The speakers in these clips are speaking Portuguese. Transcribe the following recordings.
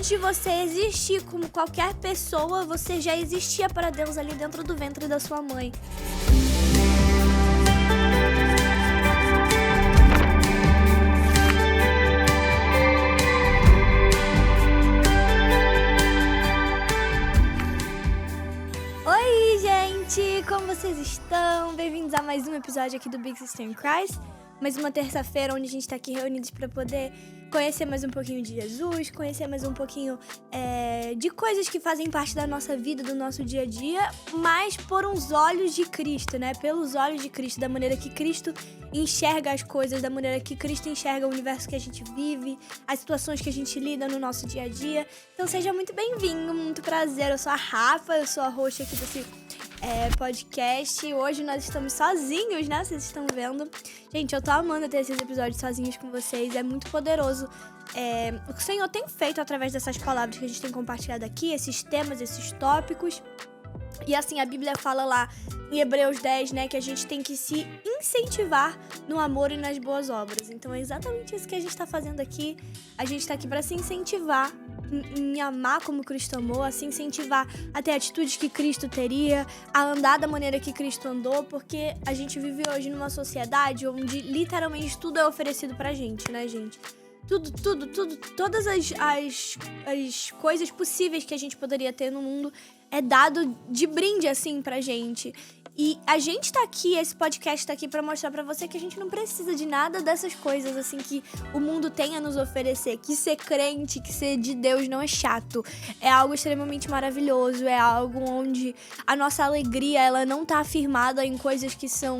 Antes de você existir como qualquer pessoa, você já existia para Deus ali dentro do ventre da sua mãe. Oi, gente! Como vocês estão? Bem-vindos a mais um episódio aqui do Big Sister in Christ. Mais uma terça-feira onde a gente tá aqui reunidos para poder conhecer mais um pouquinho de Jesus, conhecer mais um pouquinho de coisas que fazem parte da nossa vida, do nosso dia a dia, mas por uns olhos de Cristo, né? Pelos olhos de Cristo, da maneira que Cristo enxerga as coisas, da maneira que Cristo enxerga o universo que a gente vive, as situações que a gente lida no nosso dia a dia. Então seja muito bem-vindo, muito prazer. Eu sou a Rafa, eu sou a host aqui desse podcast. Hoje nós estamos sozinhos, né? Vocês estão vendo. Gente, eu tô amando ter esses episódios sozinhos com vocês. É muito poderoso o que o Senhor tem feito através dessas palavras que a gente tem compartilhado aqui, esses temas, esses tópicos. E assim, a Bíblia fala lá em Hebreus 10, né, que a gente tem que se incentivar no amor e nas boas obras. Então é exatamente isso que a gente tá fazendo aqui. A gente tá aqui pra se incentivar em amar como Cristo amou, a se incentivar a ter atitudes que Cristo teria, a andar da maneira que Cristo andou, porque a gente vive hoje numa sociedade onde literalmente tudo é oferecido pra gente, né, gente? Tudo, todas as coisas possíveis que a gente poderia ter no mundo é dado de brinde, assim, pra gente. E a gente tá aqui, esse podcast tá aqui pra mostrar pra você que a gente não precisa de nada dessas coisas, assim, que o mundo tem a nos oferecer. Que ser crente, que ser de Deus não é chato. É algo extremamente maravilhoso, é algo onde a nossa alegria, ela não tá afirmada em coisas que são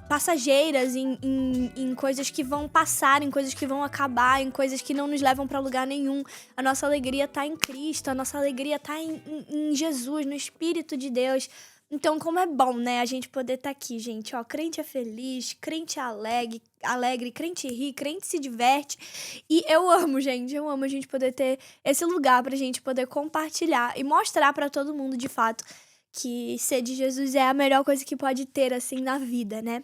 passageiras, em coisas que vão passar, em coisas que vão acabar, em coisas que não nos levam pra lugar nenhum. A nossa alegria tá em Cristo, a nossa alegria tá em Jesus, no Espírito de Deus. Então, como é bom, né, a gente poder estar aqui, gente, ó, crente é feliz, crente é alegre, crente ri, crente se diverte, e eu amo, gente, eu amo a gente poder ter esse lugar pra gente poder compartilhar e mostrar pra todo mundo, de fato, que ser de Jesus é a melhor coisa que pode ter, assim, na vida, né?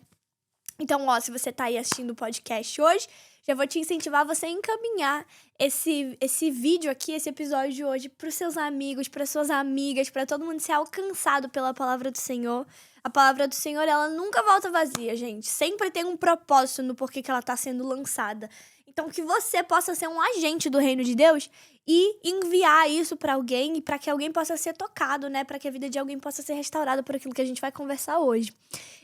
Então, ó, se você tá aí assistindo o podcast hoje, já vou te incentivar a você encaminhar esse vídeo aqui, esse episódio de hoje, pros seus amigos, pras suas amigas, pra todo mundo ser alcançado pela palavra do Senhor. A palavra do Senhor, ela nunca volta vazia, gente. Sempre tem um propósito no porquê que ela tá sendo lançada. Então, que você possa ser um agente do reino de Deus e enviar isso pra alguém e pra que alguém possa ser tocado, né? Pra que a vida de alguém possa ser restaurada por aquilo que a gente vai conversar hoje.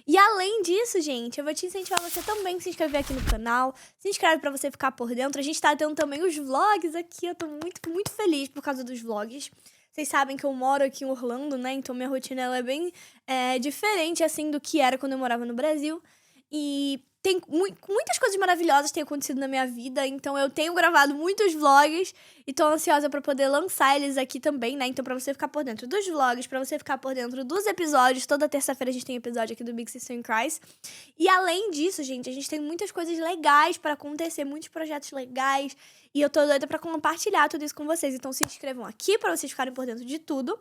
E além disso, gente, eu vou te incentivar você também a se inscrever aqui no canal. Se inscreve pra você ficar por dentro. A gente tá tendo também os vlogs aqui. Eu tô muito, muito feliz por causa dos vlogs. Vocês sabem que eu moro aqui em Orlando, né? Então minha rotina ela é bem diferente, assim, do que era quando eu morava no Brasil. E tem muitas coisas maravilhosas têm acontecido na minha vida, então eu tenho gravado muitos vlogs e tô ansiosa pra poder lançar eles aqui também, né? Então pra você ficar por dentro dos vlogs, pra você ficar por dentro dos episódios, toda terça-feira a gente tem episódio aqui do Big Sister in Christ. E além disso, gente, a gente tem muitas coisas legais pra acontecer, muitos projetos legais, e eu tô doida pra compartilhar tudo isso com vocês. Então se inscrevam aqui pra vocês ficarem por dentro de tudo.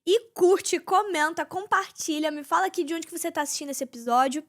E curte, comenta, compartilha, me fala aqui de onde que você tá assistindo esse episódio.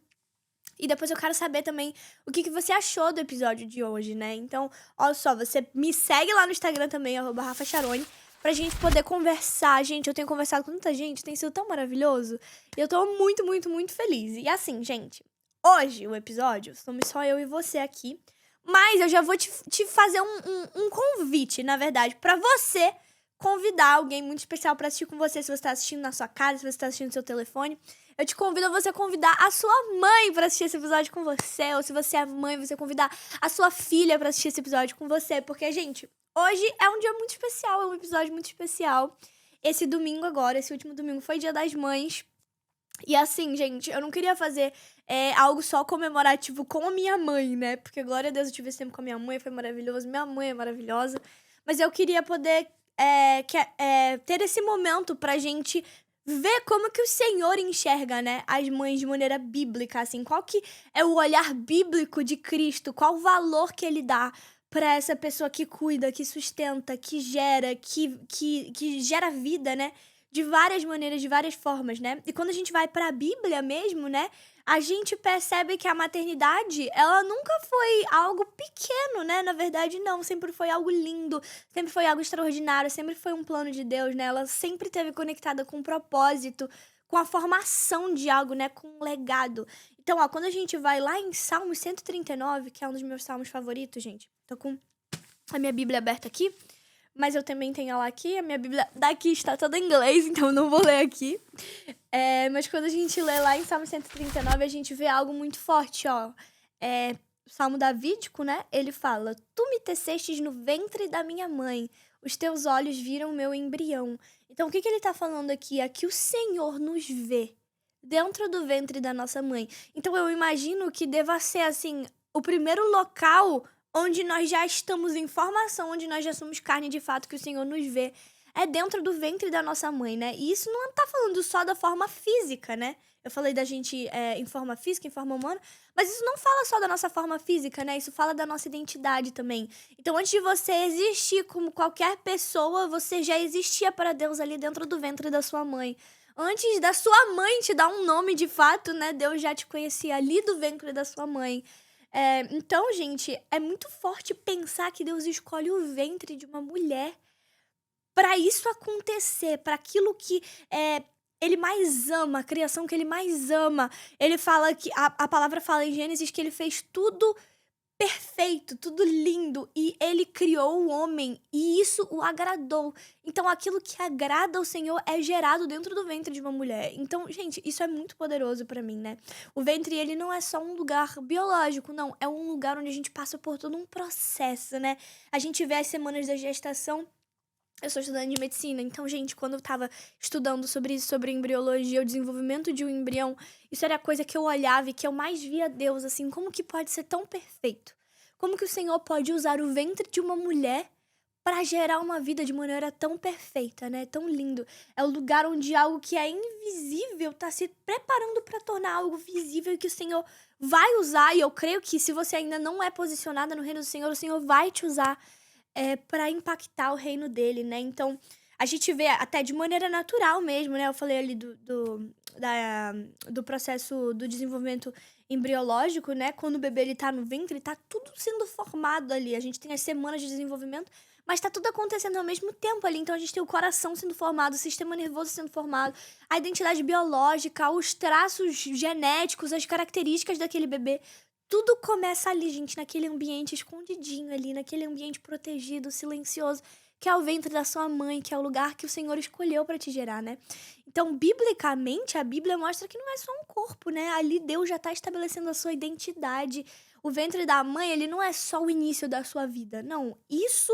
E depois eu quero saber também o que você achou do episódio de hoje, né? Então, olha só, você me segue lá no Instagram também, @RafaCharone, pra gente poder conversar. Gente, eu tenho conversado com muita gente, tem sido tão maravilhoso. E eu tô muito, muito, muito feliz. E assim, gente, hoje o episódio, somos só eu e você aqui. Mas eu já vou te fazer um convite, na verdade, pra você convidar alguém muito especial pra assistir com você. Se você tá assistindo na sua casa, se você tá assistindo no seu telefone, eu te convido a você convidar a sua mãe pra assistir esse episódio com você. Ou se você é mãe, você convidar a sua filha pra assistir esse episódio com você. Porque, gente, hoje é um dia muito especial, é um episódio muito especial. Esse domingo agora, esse último domingo, foi Dia das Mães. E assim, gente, eu não queria fazer algo só comemorativo com a minha mãe, né? Porque, glória a Deus, eu tive esse tempo com a minha mãe, foi maravilhoso. Minha mãe é maravilhosa. Mas eu queria poder ter esse momento pra gente ver como que o Senhor enxerga, né, as mães de maneira bíblica, assim. Qual que é o olhar bíblico de Cristo? Qual o valor que ele dá pra essa pessoa que cuida, que sustenta, que gera, que gera vida, né? De várias maneiras, de várias formas, né? E quando a gente vai pra Bíblia mesmo, né? a gente percebe que a maternidade, ela nunca foi algo pequeno, né? Na verdade, não. Sempre foi algo lindo, sempre foi algo extraordinário, sempre foi um plano de Deus, né? Ela sempre esteve conectada com um propósito, com a formação de algo, né? Com um legado. Então, ó, quando a gente vai lá em Salmos 139, que é um dos meus salmos favoritos, gente. Tô com a minha Bíblia aberta aqui, mas eu também tenho ela aqui. A minha Bíblia daqui está toda em inglês, então eu não vou ler aqui. Mas quando a gente lê lá em Salmo 139, a gente vê algo muito forte, ó. O Salmo davídico, né? Ele fala: Tu me tecestes no ventre da minha mãe, os teus olhos viram meu embrião. Então, o que ele tá falando aqui? É que o Senhor nos vê dentro do ventre da nossa mãe. Então, eu imagino que deva ser, assim, o primeiro local onde nós já estamos em formação, onde nós já somos carne de fato, que o Senhor nos vê, é dentro do ventre da nossa mãe, né? E isso não tá falando só da forma física, né? Eu falei da gente em forma física, em forma humana, mas isso não fala só da nossa forma física, né? Isso fala da nossa identidade também. Então, antes de você existir como qualquer pessoa, você já existia para Deus ali dentro do ventre da sua mãe. Antes da sua mãe te dar um nome de fato, né? Deus já te conhecia ali do ventre da sua mãe. Então, gente, é muito forte pensar que Deus escolhe o ventre de uma mulher para isso acontecer, para aquilo que ele mais ama, a criação que ele mais ama. Ele fala que a palavra fala em Gênesis que ele fez tudo perfeito, tudo lindo, e ele criou o homem, e isso o agradou. Então, aquilo que agrada ao Senhor é gerado dentro do ventre de uma mulher. Então, gente, isso é muito poderoso pra mim, né? O ventre, ele não é só um lugar biológico, não. É um lugar onde a gente passa por todo um processo, né? A gente vê as semanas da gestação. Eu sou estudante de medicina, então, gente, quando eu tava estudando sobre isso, sobre embriologia, o desenvolvimento de um embrião, isso era a coisa que eu olhava e que eu mais via Deus, assim, como que pode ser tão perfeito? Como que o Senhor pode usar o ventre de uma mulher para gerar uma vida de maneira tão perfeita, né? Tão lindo. É o lugar onde algo que é invisível tá se preparando para tornar algo visível e que o Senhor vai usar, e eu creio que se você ainda não é posicionada no reino do Senhor, o Senhor vai te usar para impactar o reino dele, né? Então, a gente vê até de maneira natural mesmo, né? Eu falei ali do processo do desenvolvimento embriológico, né? Quando o bebê ele tá no ventre, tá tudo sendo formado ali. A gente tem as semanas de desenvolvimento, mas tá tudo acontecendo ao mesmo tempo ali. Então, a gente tem o coração sendo formado, o sistema nervoso sendo formado, a identidade biológica, os traços genéticos, as características daquele bebê. Tudo começa ali, gente, naquele ambiente escondidinho ali, naquele ambiente protegido, silencioso, que é o ventre da sua mãe, que é o lugar que o Senhor escolheu para te gerar, né? Então, biblicamente, a Bíblia mostra que não é só um corpo, né? Ali Deus já tá estabelecendo a sua identidade. O ventre da mãe, ele não é só o início da sua vida, não. Isso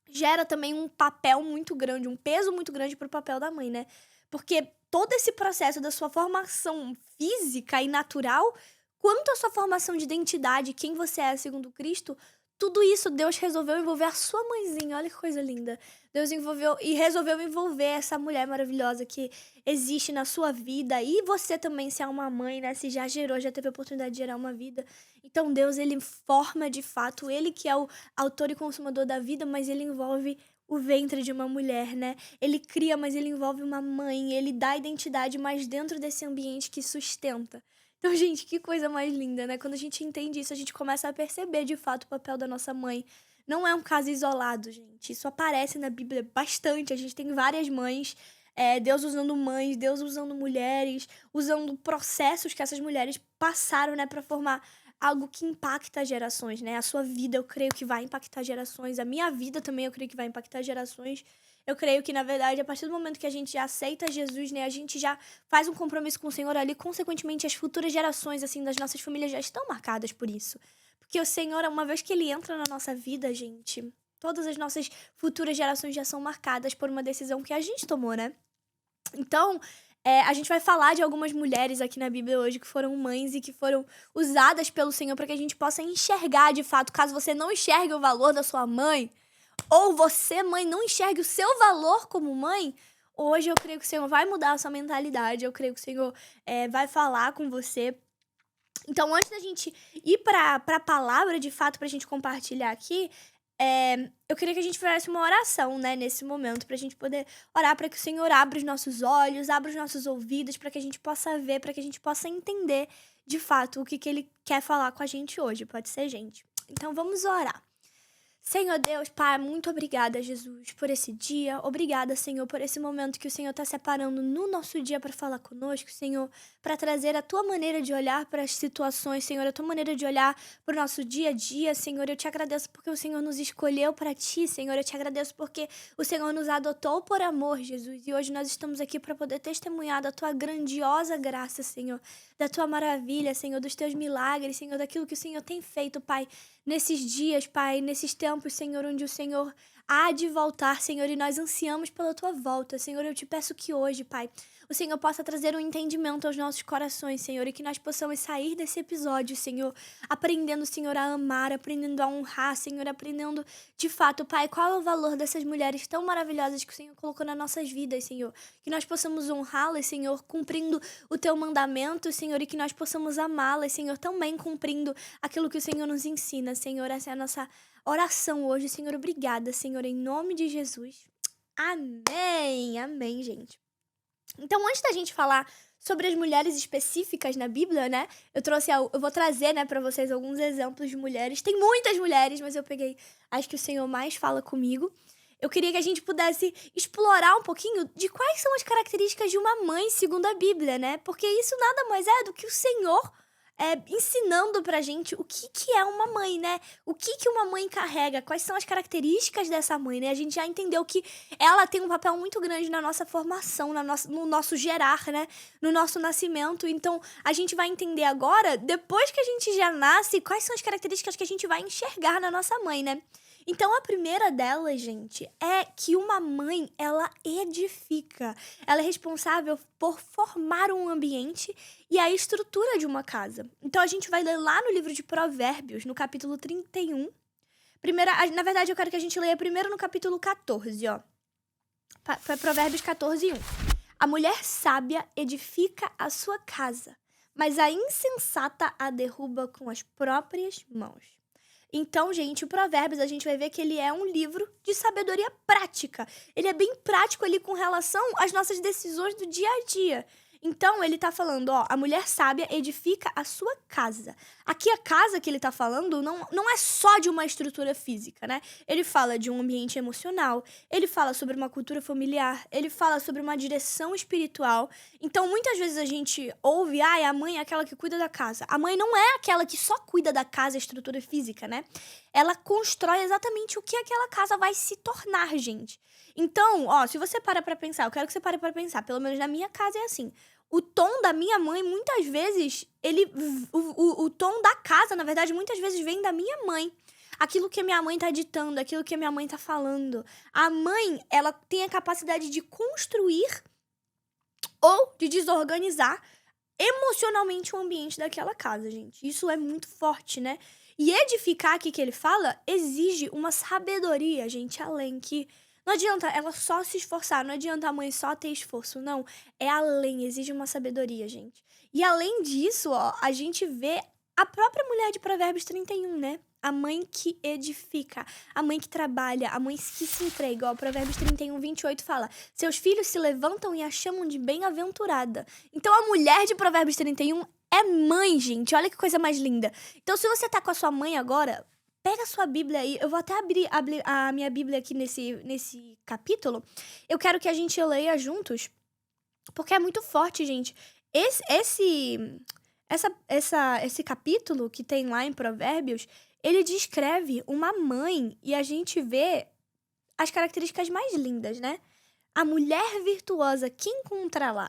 gera também um papel muito grande, um peso muito grande pro papel da mãe, né? Porque todo esse processo da sua formação física e natural, quanto à sua formação de identidade, quem você é segundo Cristo, tudo isso Deus resolveu envolver a sua mãezinha. Olha que coisa linda. Deus resolveu envolver essa mulher maravilhosa que existe na sua vida. E você também, se é uma mãe, né? Se já gerou, já teve a oportunidade de gerar uma vida. Então Deus, ele forma de fato, ele que é o autor e consumador da vida, mas ele envolve o ventre de uma mulher, né? Ele cria, mas ele envolve uma mãe. Ele dá identidade, mas dentro desse ambiente que sustenta. Então, gente, que coisa mais linda, né? Quando a gente entende isso, a gente começa a perceber, de fato, o papel da nossa mãe. Não é um caso isolado, gente. Isso aparece na Bíblia bastante. A gente tem várias mães, Deus usando mães, Deus usando mulheres, usando processos que essas mulheres passaram, né, pra formar algo que impacta gerações, né? A sua vida, eu creio que vai impactar gerações. A minha vida também, eu creio que vai impactar gerações. Eu creio que, na verdade, a partir do momento que a gente já aceita Jesus, né, a gente já faz um compromisso com o Senhor ali, consequentemente, as futuras gerações, assim, das nossas famílias já estão marcadas por isso. Porque o Senhor, uma vez que Ele entra na nossa vida, gente, todas as nossas futuras gerações já são marcadas por uma decisão que a gente tomou, né? Então, a gente vai falar de algumas mulheres aqui na Bíblia hoje que foram mães e que foram usadas pelo Senhor para que a gente possa enxergar, de fato, caso você não enxergue o valor da sua mãe, ou você, mãe, não enxergue o seu valor como mãe, hoje eu creio que o Senhor vai mudar a sua mentalidade, eu creio que o Senhor vai falar com você. Então, antes da gente ir pra palavra, de fato, pra gente compartilhar aqui, eu queria que a gente fizesse uma oração, né, nesse momento, pra gente poder orar para que o Senhor abra os nossos olhos, abra os nossos ouvidos, para que a gente possa ver, para que a gente possa entender, de fato, o que ele quer falar com a gente hoje. Pode ser, gente? Então, vamos orar. Senhor Deus, Pai, muito obrigada, Jesus, por esse dia. Obrigada, Senhor, por esse momento que o Senhor está separando no nosso dia para falar conosco, Senhor, para trazer a Tua maneira de olhar para as situações, Senhor, a Tua maneira de olhar para o nosso dia a dia, Senhor. Eu te agradeço porque o Senhor nos escolheu para Ti, Senhor. Eu te agradeço porque o Senhor nos adotou por amor, Jesus. E hoje nós estamos aqui para poder testemunhar da Tua grandiosa graça, Senhor, da Tua maravilha, Senhor, dos Teus milagres, Senhor, daquilo que o Senhor tem feito, Pai, nesses dias, Pai, nesses tempos, Senhor, onde o Senhor há de voltar, Senhor, e nós ansiamos pela Tua volta. Senhor, eu te peço que hoje, Pai, o Senhor possa trazer um entendimento aos nossos corações, Senhor, e que nós possamos sair desse episódio, Senhor, aprendendo, Senhor, a amar, aprendendo a honrar, Senhor, aprendendo, de fato, Pai, qual é o valor dessas mulheres tão maravilhosas que o Senhor colocou nas nossas vidas, Senhor. Que nós possamos honrá-las, Senhor, cumprindo o Teu mandamento, Senhor, e que nós possamos amá-las, Senhor, também cumprindo aquilo que o Senhor nos ensina, Senhor. Essa é a nossa oração hoje, Senhor. Obrigada, Senhor, em nome de Jesus. Amém. Amém, gente. Então, antes da gente falar sobre as mulheres específicas na Bíblia, né? Eu vou trazer, né, para vocês alguns exemplos de mulheres. Tem muitas mulheres, mas eu peguei as que o Senhor mais fala comigo. Eu queria que a gente pudesse explorar um pouquinho de quais são as características de uma mãe segundo a Bíblia, né? Porque isso nada mais é do que o Senhor ensinando pra gente o que é uma mãe, né? O que uma mãe carrega, quais são as características dessa mãe, né? A gente já entendeu que ela tem um papel muito grande na nossa formação, no nosso gerar, né? No nosso nascimento. Então, a gente vai entender agora, depois que a gente já nasce, quais são as características que a gente vai enxergar na nossa mãe, né? Então, a primeira delas, gente, é que uma mãe, ela edifica. Ela é responsável por formar um ambiente e a estrutura de uma casa. Então, a gente vai ler lá no livro de Provérbios, no capítulo 31. Na verdade, eu quero que a gente leia primeiro no capítulo 14, ó. Provérbios 14, 1. A mulher sábia edifica a sua casa, mas a insensata a derruba com as próprias mãos. Então, gente, o Provérbios, a gente vai ver que ele é um livro de sabedoria prática. Ele é bem prático ali com relação às nossas decisões do dia a dia. Então, ele tá falando, ó, a mulher sábia edifica a sua casa. Aqui a casa que ele tá falando não é só de uma estrutura física, né? Ele fala de um ambiente emocional, ele fala sobre uma cultura familiar, ele fala sobre uma direção espiritual. Então, muitas vezes a gente ouve, a mãe é aquela que cuida da casa. A mãe não é aquela que só cuida da casa, a estrutura física, né? Ela constrói exatamente o que aquela casa vai se tornar, gente. Então, ó, se você para pra pensar, eu quero que você pare pra pensar, pelo menos na minha casa é assim. O tom da minha mãe, muitas vezes, o tom da casa, na verdade, muitas vezes vem da minha mãe. Aquilo que a minha mãe tá ditando, aquilo que a minha mãe tá falando. A mãe, ela tem a capacidade de construir ou de desorganizar emocionalmente o ambiente daquela casa, gente. Isso é muito forte, né? E edificar aqui que ele fala exige uma sabedoria, gente, além que... Não adianta ela só se esforçar, não adianta a mãe só ter esforço, não. É além, exige uma sabedoria, gente. E além disso, ó, a gente vê a própria mulher de Provérbios 31, né? A mãe que edifica, a mãe que trabalha, a mãe que se entrega. Ó, Provérbios 31, 28 fala: seus filhos se levantam e a chamam de bem-aventurada. Então a mulher de Provérbios 31 é mãe, gente. Olha que coisa mais linda. Então se você tá com a sua mãe agora... Pega a sua Bíblia aí, eu vou até abrir a minha Bíblia aqui nesse capítulo. Eu quero que a gente leia juntos, porque é muito forte, gente. Esse capítulo que tem lá em Provérbios, ele descreve uma mãe e a gente vê as características mais lindas, né? A mulher virtuosa que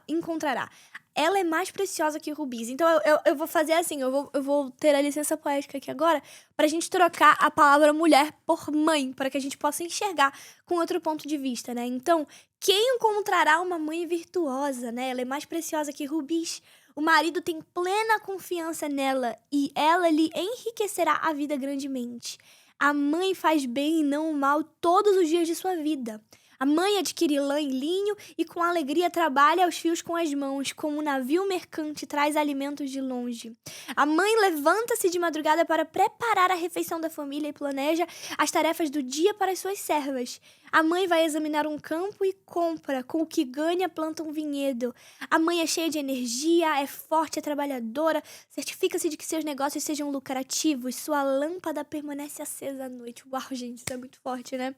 encontrará. Ela é mais preciosa que rubis. Então, eu vou fazer assim, eu vou ter a licença poética aqui agora pra gente trocar a palavra mulher por mãe, para que a gente possa enxergar com outro ponto de vista, né? Então, quem encontrará uma mãe virtuosa, né? Ela é mais preciosa que rubis. O marido tem plena confiança nela e ela lhe enriquecerá a vida grandemente. A mãe faz bem e não o mal todos os dias de sua vida. A mãe adquire lã e linho e com alegria trabalha os fios com as mãos, como um navio mercante traz alimentos de longe. A mãe levanta-se de madrugada para preparar a refeição da família e planeja as tarefas do dia para as suas servas. A mãe vai examinar um campo e compra, com o que ganha planta um vinhedo. A mãe é cheia de energia, é forte, é trabalhadora, certifica-se de que seus negócios sejam lucrativos, sua lâmpada permanece acesa à noite. Uau, gente, isso é muito forte, né?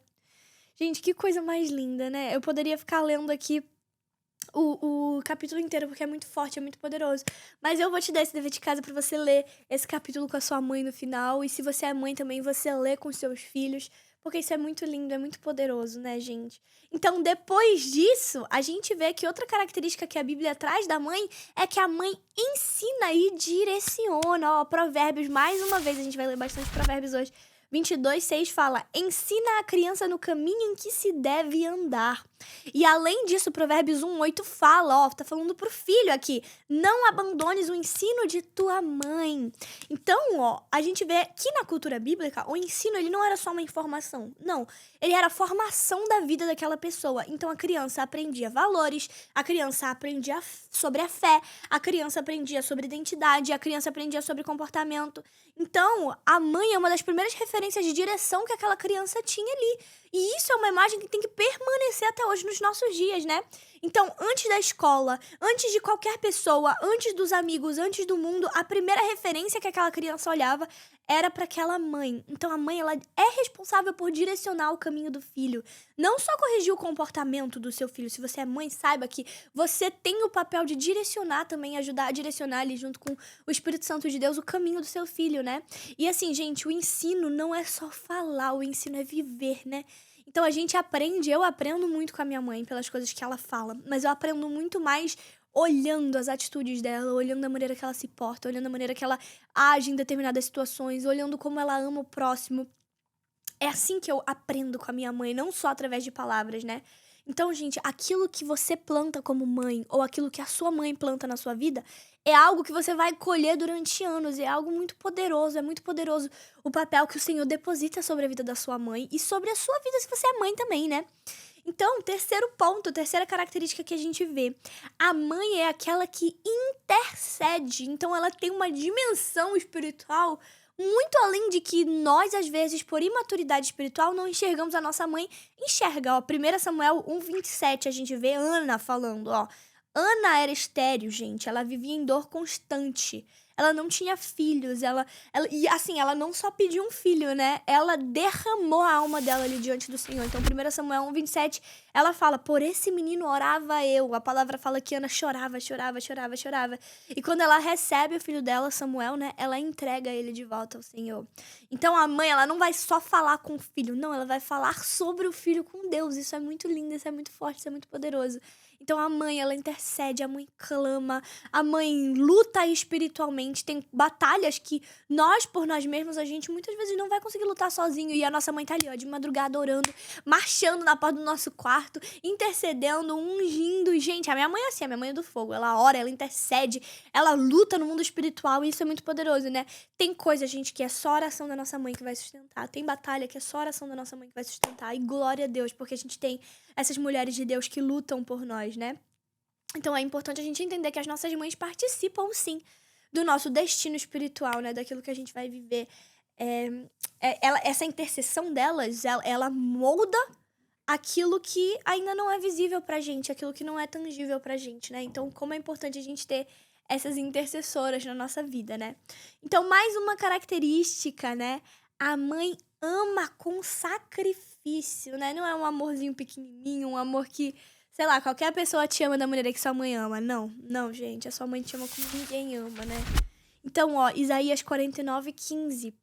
Gente, que coisa mais linda, né? Eu poderia ficar lendo aqui o capítulo inteiro, porque é muito forte, é muito poderoso. Mas eu vou te dar esse dever de casa pra você ler esse capítulo com a sua mãe no final. E se você é mãe também, você lê com seus filhos. Porque isso é muito lindo, é muito poderoso, né, gente? Então, depois disso, a gente vê que outra característica que a Bíblia traz da mãe é que a mãe ensina e direciona. Ó, Provérbios, mais uma vez, a gente vai ler bastante Provérbios hoje. 22:6 fala: ensina a criança no caminho em que se deve andar. E além disso, Provérbios 1:8 fala, ó, tá falando pro filho aqui: não abandones o ensino de tua mãe. Então, ó, a gente vê que na cultura bíblica, o ensino ele não era só uma informação. Não, ele era a formação da vida daquela pessoa. Então, a criança aprendia valores, a criança aprendia sobre a fé, a criança aprendia sobre identidade, a criança aprendia sobre comportamento. Então, a mãe é uma das primeiras referências de direção que aquela criança tinha ali. E isso é uma imagem que tem que permanecer até hoje nos nossos dias, né? Então, antes da escola, antes de qualquer pessoa, antes dos amigos, antes do mundo, a primeira referência que aquela criança olhava era para aquela mãe. Então, a mãe, ela é responsável por direcionar o caminho do filho. Não só corrigir o comportamento do seu filho. Se você é mãe, saiba que você tem o papel de direcionar também, ajudar a direcionar ali junto com o Espírito Santo de Deus o caminho do seu filho, né? E assim, gente, o ensino não é só falar, o ensino é viver, né? Então a gente aprende, eu aprendo muito com a minha mãe pelas coisas que ela fala, mas eu aprendo muito mais olhando as atitudes dela, olhando a maneira que ela se porta, olhando a maneira que ela age em determinadas situações, olhando como ela ama o próximo. É assim que eu aprendo com a minha mãe, não só através de palavras, né? Então, gente, aquilo que você planta como mãe, ou aquilo que a sua mãe planta na sua vida, é algo que você vai colher durante anos, é algo muito poderoso, é muito poderoso o papel que o Senhor deposita sobre a vida da sua mãe e sobre a sua vida se você é mãe também, né? Então, terceiro ponto, terceira característica que a gente vê, a mãe é aquela que intercede, então ela tem uma dimensão espiritual muito além de que nós, às vezes, por imaturidade espiritual, não enxergamos a nossa mãe enxerga. Ó, 1 Samuel 1:27, a gente vê Ana falando, ó. Ana era estéril, gente. Ela vivia em dor constante. Ela não tinha filhos. E assim, ela não só pediu um filho, né? Ela derramou a alma dela ali diante do Senhor. Então, 1 Samuel 1:27, ela fala: por esse menino orava eu. A palavra fala que Ana chorava, chorava, chorava, chorava. E quando ela recebe o filho dela, Samuel, né? Ela entrega ele de volta ao Senhor. Então, a mãe, ela não vai só falar com o filho. Não, ela vai falar sobre o filho com Deus. Isso é muito lindo, isso é muito forte, isso é muito poderoso. Então a mãe, ela intercede, a mãe clama, a mãe luta espiritualmente. Tem batalhas que nós, por nós mesmos, a gente muitas vezes não vai conseguir lutar sozinho. E a nossa mãe tá ali, ó, de madrugada orando, marchando na porta do nosso quarto, intercedendo, ungindo. Gente, a minha mãe é assim, a minha mãe é do fogo. Ela ora, ela intercede, ela luta no mundo espiritual e isso é muito poderoso, né? Tem coisa, gente, que é só a oração da nossa mãe que vai sustentar. Tem batalha que é só a oração da nossa mãe que vai sustentar. E glória a Deus, porque a gente tem essas mulheres de Deus que lutam por nós, né? Então é importante a gente entender que as nossas mães participam, sim, do nosso destino espiritual, né? Daquilo que a gente vai viver. Essa intercessão delas, ela molda aquilo que ainda não é visível pra gente, aquilo que não é tangível pra gente, né? Então, como é importante a gente ter essas intercessoras na nossa vida, né? Então, mais uma característica, né? A mãe ama com sacrifício, né? Não é um amorzinho pequenininho, um amor que, sei lá, qualquer pessoa te ama da maneira que sua mãe ama. Não, não, gente. A sua mãe te ama como ninguém ama, né? Então, ó, Isaías 49:15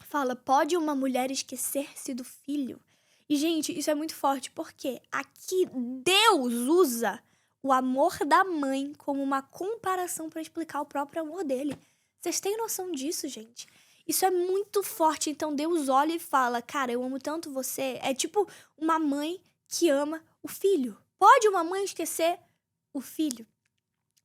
fala: pode uma mulher esquecer-se do filho? E, gente, isso é muito forte, porque aqui Deus usa o amor da mãe como uma comparação para explicar o próprio amor dele. Vocês têm noção disso, gente? Isso é muito forte. Então, Deus olha e fala: cara, eu amo tanto você. É tipo uma mãe que ama o filho. Pode uma mãe esquecer o filho?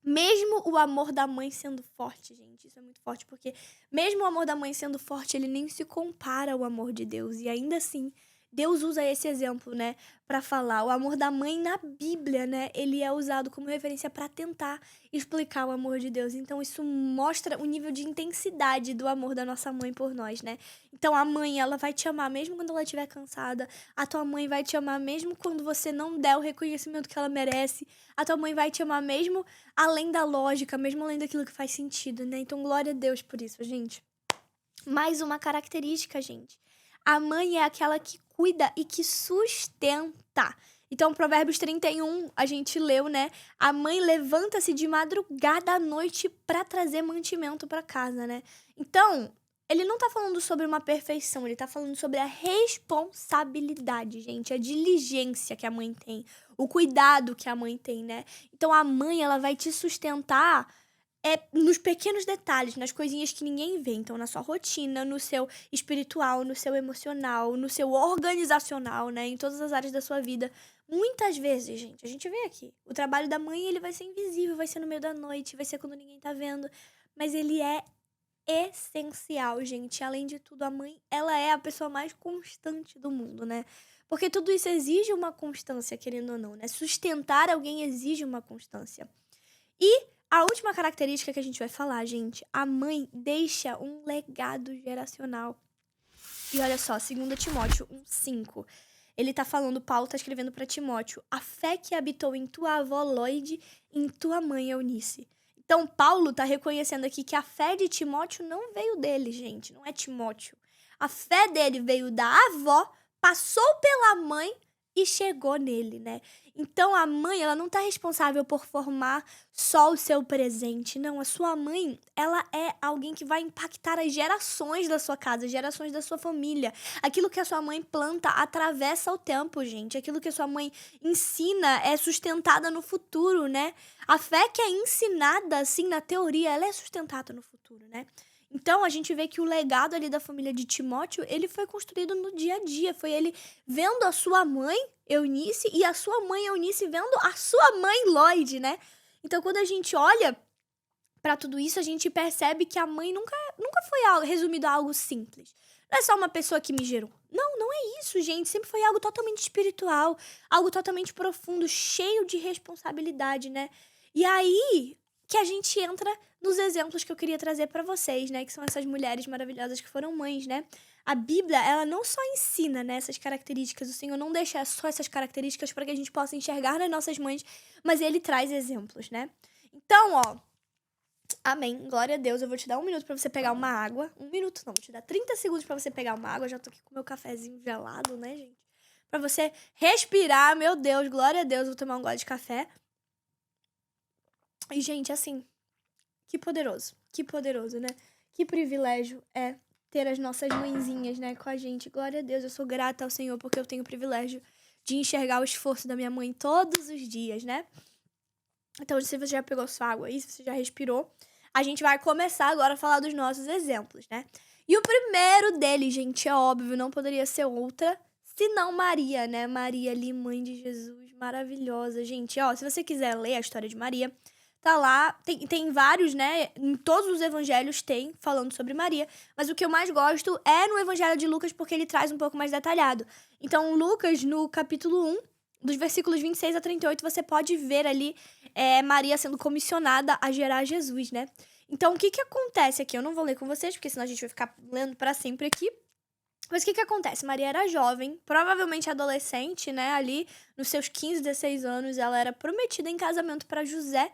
Mesmo o amor da mãe sendo forte, gente, isso é muito forte, porque mesmo o amor da mãe sendo forte, ele nem se compara ao amor de Deus. E ainda assim, Deus usa esse exemplo, né, para falar. O amor da mãe na Bíblia, né, ele é usado como referência para tentar explicar o amor de Deus. Então isso mostra o nível de intensidade do amor da nossa mãe por nós, né? Então a mãe, ela vai te amar mesmo quando ela estiver cansada. A tua mãe vai te amar mesmo quando você não der o reconhecimento que ela merece. A tua mãe vai te amar mesmo além da lógica, mesmo além daquilo que faz sentido, né? Então glória a Deus por isso, gente. Mais uma característica, gente. A mãe é aquela que cuida e que sustenta. Então, Provérbios 31, a gente leu, né? A mãe levanta-se de madrugada à noite para trazer mantimento para casa, né? Então, ele não tá falando sobre uma perfeição, ele tá falando sobre a responsabilidade, gente, a diligência que a mãe tem, o cuidado que a mãe tem, né? Então, a mãe, ela vai te sustentar nos pequenos detalhes, nas coisinhas que ninguém vê. Então, na sua rotina, no seu espiritual, no seu emocional, no seu organizacional, né? Em todas as áreas da sua vida. Muitas vezes, gente, a gente vê aqui. O trabalho da mãe, ele vai ser invisível, vai ser no meio da noite, vai ser quando ninguém tá vendo. Mas ele é essencial, gente. Além de tudo, a mãe, ela é a pessoa mais constante do mundo, né? Porque tudo isso exige uma constância, querendo ou não, né? Sustentar alguém exige uma constância. E a última característica que a gente vai falar, gente, a mãe deixa um legado geracional. E olha só, 2 Timóteo 1:5. Ele tá falando, Paulo tá escrevendo para Timóteo, a fé que habitou em tua avó Loide, em tua mãe Eunice. Então, Paulo tá reconhecendo aqui que a fé de Timóteo não veio dele, gente, não é Timóteo. A fé dele veio da avó, passou pela mãe e chegou nele, né? Então, a mãe, ela não tá responsável por formar só o seu presente. Não, a sua mãe, ela é alguém que vai impactar as gerações da sua casa, as gerações da sua família. Aquilo que a sua mãe planta atravessa o tempo, gente. Aquilo que a sua mãe ensina é sustentada no futuro, né? A fé que é ensinada, assim, na teoria, ela é sustentada no futuro, né? Então, a gente vê que o legado ali da família de Timóteo, ele foi construído no dia a dia. Foi ele vendo a sua mãe, Eunice, e a sua mãe, Eunice, vendo a sua mãe, Loide, né? Então, quando a gente olha para tudo isso, a gente percebe que a mãe nunca foi resumido a algo simples. Não é só uma pessoa que me gerou. Não, não é isso, gente. Sempre foi algo totalmente espiritual, algo totalmente profundo, cheio de responsabilidade, né? E aí que a gente entra nos exemplos que eu queria trazer para vocês, né? Que são essas mulheres maravilhosas que foram mães, né? A Bíblia, ela não só ensina, né, essas características, o Senhor não deixa só essas características para que a gente possa enxergar nas nossas mães, mas Ele traz exemplos, né? Então, ó, amém, glória a Deus, eu vou te dar 1 minuto pra você pegar uma água. 1 minuto não, vou te dar 30 segundos pra você pegar uma água. Eu já tô aqui com meu cafezinho gelado, né, gente? Pra você respirar, meu Deus, glória a Deus, vou tomar um gole de café. E, gente, assim, que poderoso, né? Que privilégio é ter as nossas mãezinhas, né, com a gente. Glória a Deus, eu sou grata ao Senhor porque eu tenho o privilégio de enxergar o esforço da minha mãe todos os dias, né? Então, se você já pegou sua água aí, se você já respirou, a gente vai começar agora a falar dos nossos exemplos, né? E o primeiro deles, gente, é óbvio, não poderia ser outra senão Maria, né? Maria ali, mãe de Jesus, maravilhosa. Gente, ó, se você quiser ler a história de Maria, tá lá, tem vários, né? Em todos os evangelhos tem falando sobre Maria, mas o que eu mais gosto é no evangelho de Lucas, porque ele traz um pouco mais detalhado. Então, Lucas, no capítulo 1, dos versículos 26 a 38, você pode ver ali Maria sendo comissionada a gerar Jesus, né? Então, o que acontece aqui? Eu não vou ler com vocês, porque senão a gente vai ficar lendo pra sempre aqui. Mas o que acontece? Maria era jovem, provavelmente adolescente, né? Ali, nos seus 15, 16 anos, ela era prometida em casamento para José,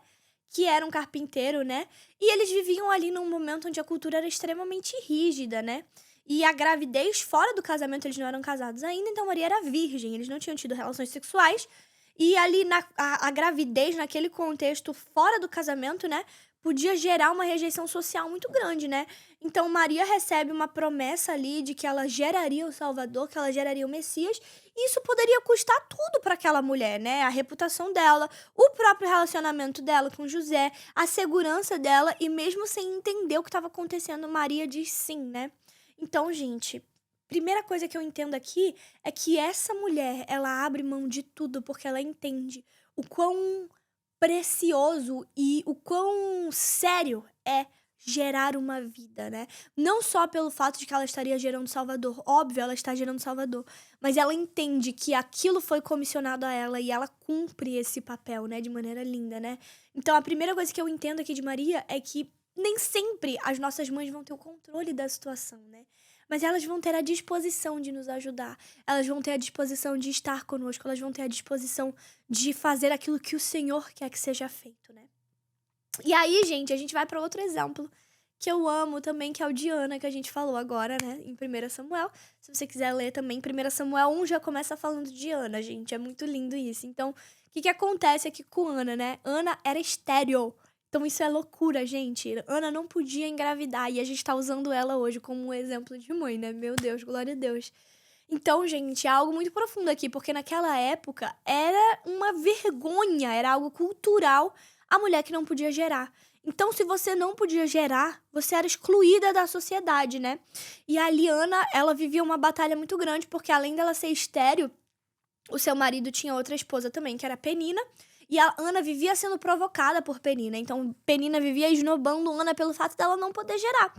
que era um carpinteiro, né? E eles viviam ali num momento onde a cultura era extremamente rígida, né? E a gravidez, fora do casamento, eles não eram casados ainda, então Maria era virgem, eles não tinham tido relações sexuais. E ali, a gravidez, naquele contexto, fora do casamento, né? Podia gerar uma rejeição social muito grande, né? Então, Maria recebe uma promessa ali de que ela geraria o Salvador, que ela geraria o Messias. E isso poderia custar tudo para aquela mulher, né? A reputação dela, o próprio relacionamento dela com José, a segurança dela. E mesmo sem entender o que estava acontecendo, Maria diz sim, né? Então, gente, primeira coisa que eu entendo aqui é que essa mulher, ela abre mão de tudo porque ela entende o quão precioso e o quão sério é gerar uma vida, né? Não só pelo fato de que ela estaria gerando Salvador, óbvio, ela está gerando Salvador, mas ela entende que aquilo foi comissionado a ela e ela cumpre esse papel, né, de maneira linda, né? Então, a primeira coisa que eu entendo aqui de Maria é que nem sempre as nossas mães vão ter o controle da situação, né? Mas elas vão ter a disposição de nos ajudar, elas vão ter a disposição de estar conosco, elas vão ter a disposição de fazer aquilo que o Senhor quer que seja feito, né? E aí, gente, a gente vai para outro exemplo que eu amo também, que é o de Ana, que a gente falou agora, né, em 1 Samuel. Se você quiser ler também, 1 Samuel 1 já começa falando de Ana, gente. É muito lindo isso. Então, o que acontece aqui com Ana, né? Ana era estéril. Então, isso é loucura, gente. Ana não podia engravidar e a gente tá usando ela hoje como um exemplo de mãe, né? Meu Deus, glória a Deus. Então, gente, é algo muito profundo aqui, porque naquela época era uma vergonha, era algo cultural a mulher que não podia gerar. Então, se você não podia gerar, você era excluída da sociedade, né? E a Liana, ela vivia uma batalha muito grande, porque além dela ser estéril, o seu marido tinha outra esposa também, que era Penina, e a Ana vivia sendo provocada por Penina. Então, Penina vivia esnobando Ana pelo fato dela não poder gerar.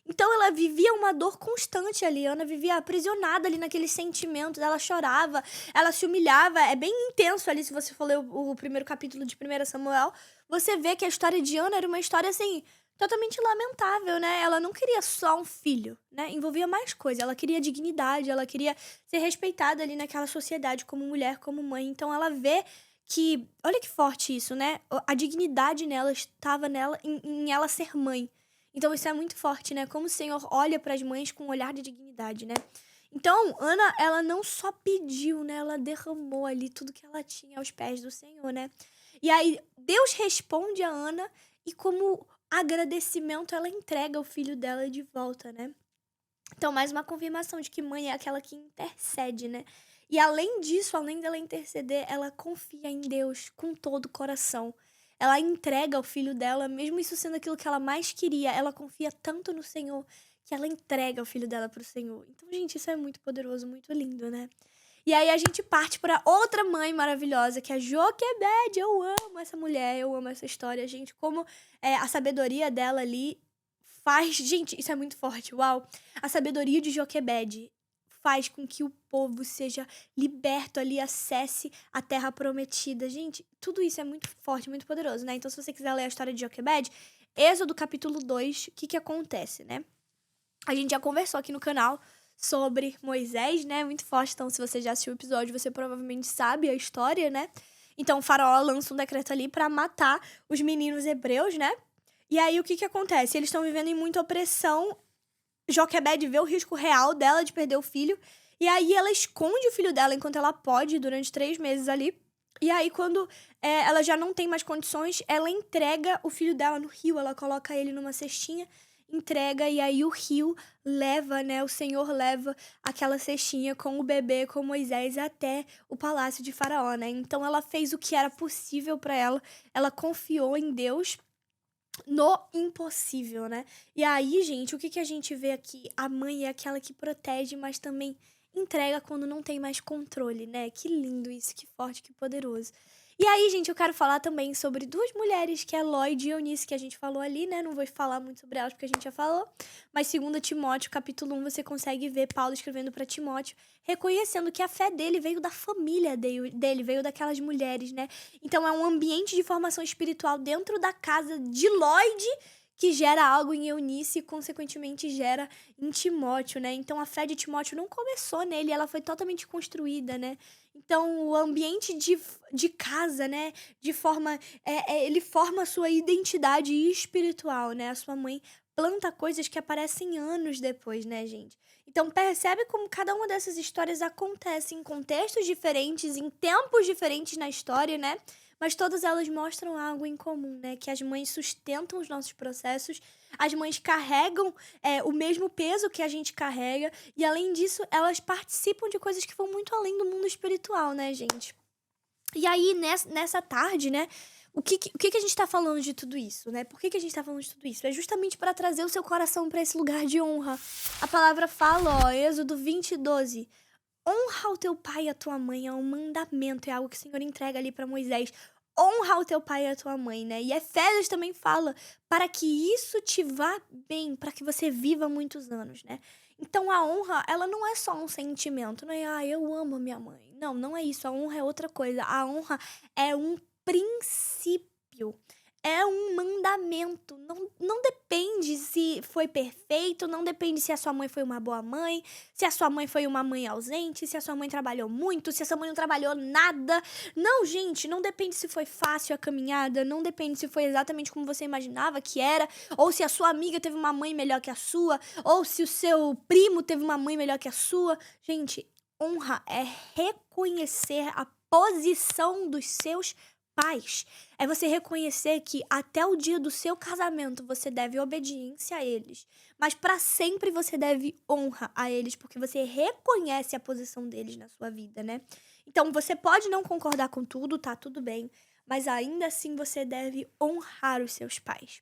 Então, ela vivia uma dor constante ali. Ana vivia aprisionada ali naqueles sentimentos. Ela chorava, ela se humilhava. É bem intenso ali, se você for ler o primeiro capítulo de 1 Samuel. Você vê que a história de Ana era uma história, assim, totalmente lamentável, né? Ela não queria só um filho, né? Envolvia mais coisa. Ela queria dignidade, ela queria ser respeitada ali naquela sociedade como mulher, como mãe. Então, ela vê que... Olha que forte isso, né? A dignidade nela estava nela, em ela ser mãe. Então, isso é muito forte, né? Como o Senhor olha para as mães com um olhar de dignidade, né? Então, Ana, ela não só pediu, né? Ela derramou ali tudo que ela tinha aos pés do Senhor, né? E aí, Deus responde a Ana e como agradecimento, ela entrega o filho dela de volta, né? Então, mais uma confirmação de que mãe é aquela que intercede, né? E além disso, além dela interceder, ela confia em Deus com todo o coração. Ela entrega o filho dela, mesmo isso sendo aquilo que ela mais queria. Ela confia tanto no Senhor que ela entrega o filho dela pro Senhor. Então, gente, isso é muito poderoso, muito lindo, né? E aí a gente parte para outra mãe maravilhosa, que é Joquebede. Eu amo essa mulher, eu amo essa história, gente. Como a sabedoria dela ali faz... Gente, isso é muito forte, uau! A sabedoria de Joquebede faz com que o povo seja liberto ali, acesse a terra prometida. Gente, tudo isso é muito forte, muito poderoso, né? Então, se você quiser ler a história de Joquebede, Êxodo capítulo 2, o que acontece, né? A gente já conversou aqui no canal sobre Moisés, né? Muito forte, então se você já assistiu o episódio, você provavelmente sabe a história, né? Então, o faraó lança um decreto ali pra matar os meninos hebreus, né? E aí, o que acontece? Eles estão vivendo em muita opressão. Joquebede vê o risco real dela de perder o filho. E aí ela esconde o filho dela enquanto ela pode, durante 3 meses ali. E aí, quando ela já não tem mais condições, ela entrega o filho dela no rio. Ela coloca ele numa cestinha, entrega, e aí o rio leva, né? O Senhor leva aquela cestinha com o bebê, com Moisés, até o palácio de Faraó, né? Então ela fez o que era possível pra ela. Ela confiou em Deus no impossível, né? E aí, gente, o que a gente vê aqui? A mãe é aquela que protege, mas também entrega quando não tem mais controle, né? Que lindo isso, que forte, que poderoso. E aí, gente, eu quero falar também sobre 2 mulheres, que é Ló e Eunice, que a gente falou ali, né? Não vou falar muito sobre elas porque a gente já falou. Mas 2 Timóteo, capítulo 1, você consegue ver Paulo escrevendo para Timóteo, reconhecendo que a fé dele veio da família dele, veio daquelas mulheres, né? Então é um ambiente de formação espiritual dentro da casa de Lloyd que gera algo em Eunice e, consequentemente, gera em Timóteo, né? Então, a fé de Timóteo não começou nele, ela foi totalmente construída, né? Então, o ambiente de casa, né? De forma... ele forma a sua identidade espiritual, né? A sua mãe planta coisas que aparecem anos depois, né, gente? Então, percebe como cada uma dessas histórias acontece em contextos diferentes, em tempos diferentes na história, né? Mas todas elas mostram algo em comum, né? Que as mães sustentam os nossos processos, as mães carregam o mesmo peso que a gente carrega, e além disso, elas participam de coisas que vão muito além do mundo espiritual, né, gente? E aí, nessa tarde, né? O que a gente tá falando de tudo isso, né? Por que a gente tá falando de tudo isso? É justamente para trazer o seu coração para esse lugar de honra. A palavra fala, Êxodo 20:12. Honra o teu pai e a tua mãe, é um mandamento, é algo que o Senhor entrega ali para Moisés. honra o teu pai e a tua mãe, né? E Efésios também fala para que isso te vá bem, para que você viva muitos anos, né? Então a honra, ela não é só um sentimento, não é, eu amo a minha mãe. Não, não é isso. A honra é outra coisa. A honra é um princípio. É um mandamento. Não depende se foi perfeito, não depende se a sua mãe foi uma boa mãe, se a sua mãe foi uma mãe ausente, se a sua mãe trabalhou muito, se a sua mãe não trabalhou nada. Não, gente, não depende se foi fácil a caminhada, não depende se foi exatamente como você imaginava que era, ou se a sua amiga teve uma mãe melhor que a sua, ou se o seu primo teve uma mãe melhor que a sua. Gente, honra é reconhecer a posição dos seus pais. É você reconhecer que até o dia do seu casamento você deve obediência a eles, mas para sempre você deve honra a eles, porque você reconhece a posição deles na sua vida, né? Então você pode não concordar com tudo, tá tudo bem, mas ainda assim você deve honrar os seus pais.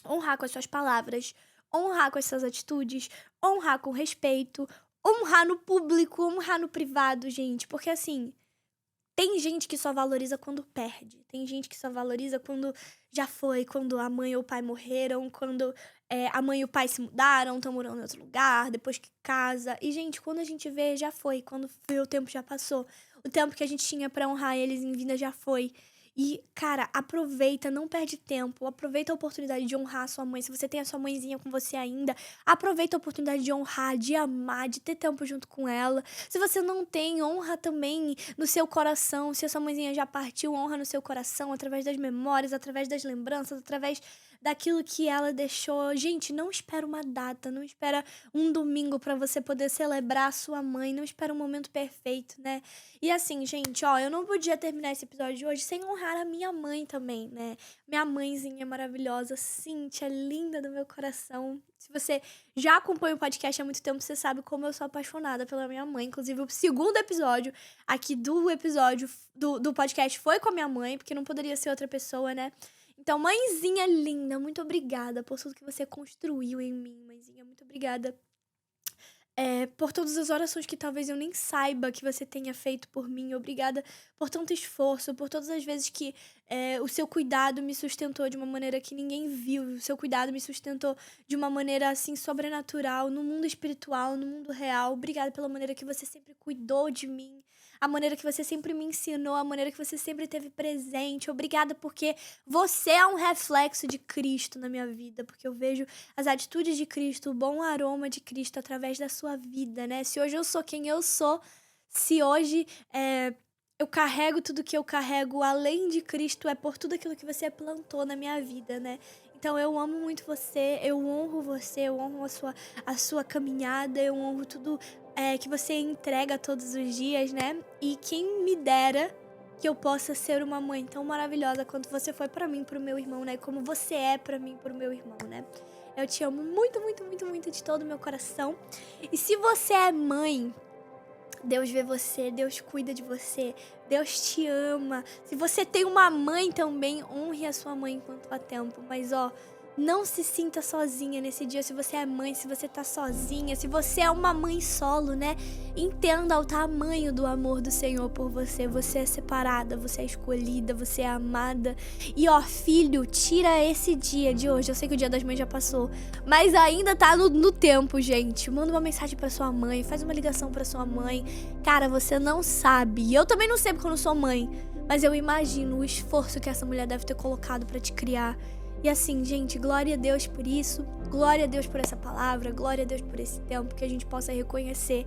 Honrar com as suas palavras, honrar com as suas atitudes, honrar com respeito, honrar no público, honrar no privado, gente, porque assim, tem gente que só valoriza quando perde. Tem gente que só valoriza quando já foi, quando a mãe ou o pai morreram, quando a mãe e o pai se mudaram, estão morando em outro lugar, depois que casa. E, gente, quando a gente vê, já foi. Quando vê, o tempo já passou. O tempo que a gente tinha pra honrar eles em vida já foi. E, cara, aproveita, não perde tempo. Aproveita a oportunidade de honrar a sua mãe. Se você tem a sua mãezinha com você ainda, aproveita a oportunidade de honrar, de amar, de ter tempo junto com ela. Se você não tem, honra também no seu coração. Se a sua mãezinha já partiu, honra no seu coração, através das memórias, através das lembranças, através daquilo que ela deixou. Gente, não espera uma data, não espera um domingo pra você poder celebrar a sua mãe, não espera um momento perfeito, né? E assim, gente, ó, eu não podia terminar esse episódio de hoje sem honrar a minha mãe também, né? Minha mãezinha maravilhosa, Cíntia, linda do meu coração. Se você já acompanha o podcast há muito tempo, você sabe como eu sou apaixonada pela minha mãe. Inclusive, o segundo episódio aqui do podcast foi com a minha mãe, porque não poderia ser outra pessoa, né? Então, mãezinha linda, muito obrigada por tudo que você construiu em mim, mãezinha. Muito obrigada por todas as orações que talvez eu nem saiba que você tenha feito por mim. Obrigada por tanto esforço, por todas as vezes que o seu cuidado me sustentou de uma maneira que ninguém viu. O seu cuidado me sustentou de uma maneira, assim, sobrenatural, no mundo espiritual, no mundo real. Obrigada pela maneira que você sempre cuidou de mim, a maneira que você sempre me ensinou, a maneira que você sempre esteve presente. Obrigada porque você é um reflexo de Cristo na minha vida, porque eu vejo as atitudes de Cristo, o bom aroma de Cristo através da sua vida, né? Se hoje eu sou quem eu sou, se hoje eu carrego tudo que eu carrego além de Cristo, é por tudo aquilo que você plantou na minha vida, né? Então eu amo muito você, eu honro a sua caminhada, eu honro tudo que você entrega todos os dias, né? E quem me dera que eu possa ser uma mãe tão maravilhosa quanto você foi pra mim, pro meu irmão, né? Como você é pra mim, pro meu irmão, né? Eu te amo muito, muito, muito, muito de todo o meu coração. E se você é mãe, Deus vê você, Deus cuida de você, Deus te ama. Se você tem uma mãe também, honre a sua mãe enquanto há tempo. Mas, ó, não se sinta sozinha nesse dia. Se você é mãe, se você tá sozinha, se você é uma mãe solo, né? Entenda o tamanho do amor do Senhor por você. Você é separada, você é escolhida, você é amada. E, ó, filho, tira esse dia de hoje. Eu sei que o Dia das Mães já passou, mas ainda tá no tempo, gente. Manda uma mensagem pra sua mãe, faz uma ligação pra sua mãe. Cara, você não sabe. E eu também não sei porque eu não sou mãe, mas eu imagino o esforço que essa mulher deve ter colocado pra te criar. E assim, gente, glória a Deus por isso, glória a Deus por essa palavra, glória a Deus por esse tempo, que a gente possa reconhecer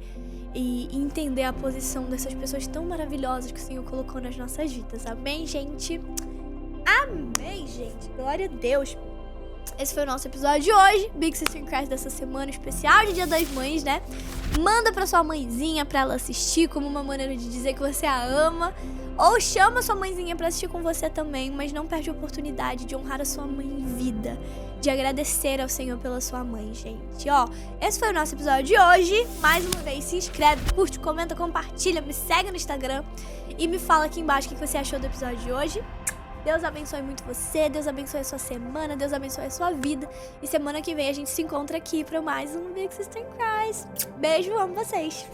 e entender a posição dessas pessoas tão maravilhosas que o Senhor colocou nas nossas vidas. Amém, gente? Amém, gente. Glória a Deus. Esse foi o nosso episódio de hoje, Big Sister in Christ dessa semana, especial de Dia das Mães, né? Manda pra sua mãezinha pra ela assistir, como uma maneira de dizer que você a ama. Ou chama sua mãezinha pra assistir com você também, mas não perde a oportunidade de honrar a sua mãe em vida, de agradecer ao Senhor pela sua mãe, gente. Ó, esse foi o nosso episódio de hoje. Mais uma vez, se inscreve, curte, comenta, compartilha, me segue no Instagram e me fala aqui embaixo o que você achou do episódio de hoje. Deus abençoe muito você, Deus abençoe a sua semana, Deus abençoe a sua vida. E semana que vem a gente se encontra aqui para mais um Big Sister in Christ. Beijo, amo vocês!